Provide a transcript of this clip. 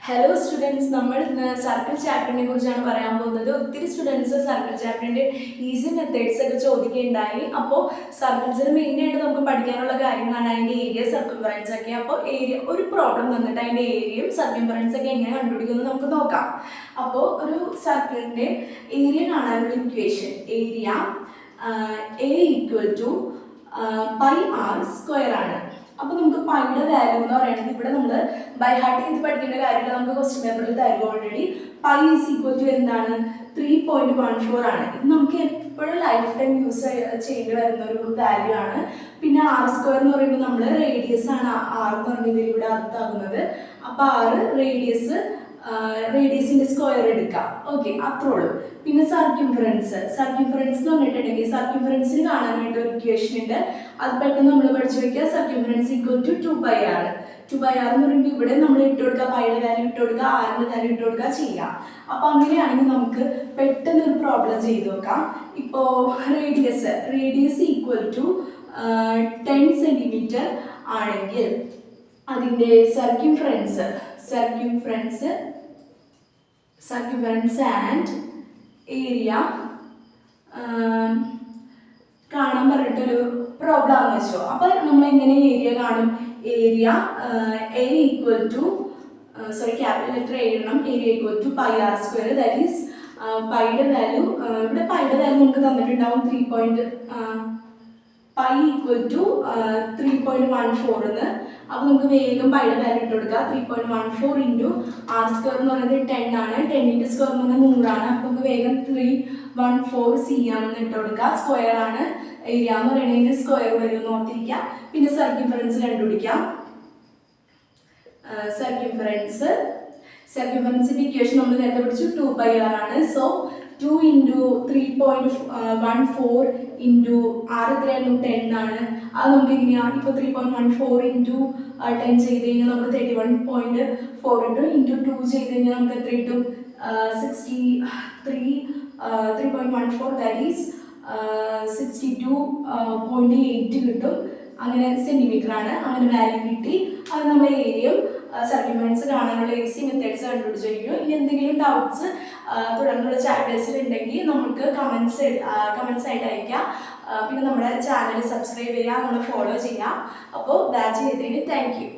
Hello students, നമ്മൾ ഇന്ന് circle ചാപ്റ്ററിനെ കുറിച്ചാണ് പറയാൻ പോകുന്നത്. ഒത്തിരി സ്റ്റുഡൻസ് സർക്കിൾ ചാപ്റ്ററിൻ്റെ ഈസി മെത്തേഡ്സ് ഒക്കെ ചോദിക്കുകയുണ്ടായി. അപ്പോൾ സർക്കിൾസിന് മെയിനായിട്ട് നമുക്ക് പഠിക്കാനുള്ള കാര്യങ്ങളാണ് അതിൻ്റെ ഏരിയ, സർക്കംഫറൻസ് ഒക്കെ. അപ്പോൾ ഏരിയ ഒരു പ്രോബ്ലം തന്നിട്ട് അതിൻ്റെ ഏരിയയും സർക്കംഫറൻസ് ഒക്കെ എങ്ങനെ കണ്ടുപിടിക്കുമെന്ന് നമുക്ക് നോക്കാം. അപ്പോൾ ഒരു സർക്കിളിൻ്റെ ഏരിയ കാണാനുള്ള ഇക്വേഷൻ ഏരിയ A = πr² ആണ്. അപ്പോൾ നമുക്ക് പൈയുടെ വാല്യൂ എന്ന് പറയുന്നത് ഇവിടെ നമ്മൾ ബൈ ഹാർട്ട് ചെയ്ത് പഠിക്കേണ്ട കാര്യമില്ല, നമുക്ക് ക്വസ്റ്റ്യൻ പേപ്പറിൽ തരും ഓൾറെഡി. പൈ = എന്താണ്? 3.14 ആണ്. ഇത് നമുക്ക് എപ്പോഴും ലൈഫ് ടൈം യൂസ് ചെയ്യേണ്ടി വരുന്ന ഒരു വാല്യൂ ആണ്. പിന്നെ r² എന്ന് പറയുമ്പോൾ നമ്മൾ റേഡിയസ് ആണ് r എന്ന് പറയുന്നത് ഇവിടെ അർത്ഥമാകുന്നത്. അപ്പോൾ റേഡിയസിന്റെ സ്ക്വയർ എടുക്കാം. ഓക്കെ, അത്രേ ഉള്ളൂ. പിന്നെ സർക്യൂംഫറൻസ് എന്ന് പറഞ്ഞിട്ടുണ്ടെങ്കിൽ സർക്യൂംഫറൻസിന് കാണാനായിട്ട് ഒരു ഇക്വേഷൻ ഉണ്ട്. അത് പെട്ടെന്ന് നമ്മൾ പഠിച്ചു വെക്കുക. സർക്യൂംഫറൻസ് = 2πr. 2πr എന്ന് പറയുമ്പോൾ ഇവിടെ നമ്മൾ ഇട്ട് കൊടുക്കുക, പൈയുടെ വാല്യൂ ഇട്ട് കൊടുക്കുക, ആറിന്റെ വാല്യൂ ഇട്ട് കൊടുക്കുക ചെയ്യാം. അപ്പൊ അങ്ങനെയാണെങ്കിൽ നമുക്ക് പെട്ടെന്ന് ഒരു പ്രോബ്ലം ചെയ്ത് നോക്കാം. ഇപ്പോ റേഡിയസ് = 10 സെന്റിമീറ്റർ ആണെങ്കിൽ അതിന്റെ സർക്യൂംഫറൻസ് ആൻഡ് ഏരിയ കാണാൻ പറഞ്ഞിട്ടൊരു പ്രോബ്ലം ആണെന്ന് വെച്ചോ. അപ്പൊ നമ്മൾ എങ്ങനെ ഏരിയ കാണും? ഏരിയ ക്യാപിറ്റൽ ലെറ്റർ എഴുതണം. Area = πr². ദാറ്റ് ഈസ് പൈയുടെ വാല്യൂ, ഇവിടെ പൈയുടെ വാല്യൂ നമുക്ക് തന്നിട്ടുണ്ടാവും പൈ = 3.14 എന്ന്. അപ്പോൾ നമുക്ക് വേഗം പൈയുടെ വാല്യൂ ഇട്ട് കൊടുക്കുക. 3.14 × r² എന്ന് പറയുന്നത് 10 ആണ്. 10ന്റെ സ്ക്വയർ എന്ന് പറഞ്ഞാൽ 100 ആണ്. അപ്പോൾ നമുക്ക് വേഗം 314 cm എന്ന് ഇട്ട് കൊടുക്കുക. സ്ക്വയർ ആണ്. ഏരിയ എന്ന് പറയുന്നതിന്റെ സ്ക്വയർ വരും എന്ന് ഓർത്തിരിക്കുക. പിന്നെ സർക്യൂംഫറൻസ് കണ്ടുപിടിക്കാം. സർക്യൂംഫറൻസിന്റെ ഇക്വേഷൻ നമ്മൾ നേരത്തെ പഠിച്ചു, 2πr ആണ്. സോ 2 × 3.14 × r എത്രയായിരുന്നു? 10 ആണ്. അത് നമുക്ക് എങ്ങനെയാണ്? ഇപ്പോൾ 3.14 × 10 ചെയ്ത് കഴിഞ്ഞാൽ നമുക്ക് 31.4 കിട്ടും. × 2 ചെയ്ത് കഴിഞ്ഞാൽ നമുക്ക് എത്ര കിട്ടും? 3.14 ദാറ്റ് ഈസ് 62.8 കിട്ടും. അങ്ങനെ സെന്റിമീറ്റർ ആണ്. അങ്ങനെ വാല്യൂ കിട്ടി. അത് നമ്മൾ ഏരിയയും സർക്യൂംഫറൻസ് കാണാനുള്ള ഈസി മെത്തേഡ്സ് കണ്ടുപിടിച്ചു കഴിഞ്ഞു. ഇനി എന്തെങ്കിലും ഡൗട്ട്സ് തുടർന്നുള്ള ചാപ്റ്റേഴ്സിൽ ഉണ്ടെങ്കിൽ നമുക്ക് കമൻസ് ആയിട്ട് അയക്കാം. പിന്നെ നമ്മുടെ ചാനൽ സബ്സ്ക്രൈബ് ചെയ്യുക, നമ്മളെ ഫോളോ ചെയ്യുക. അപ്പോൾ ദാറ്റ് ചെയ്തതിന് താങ്ക് യു.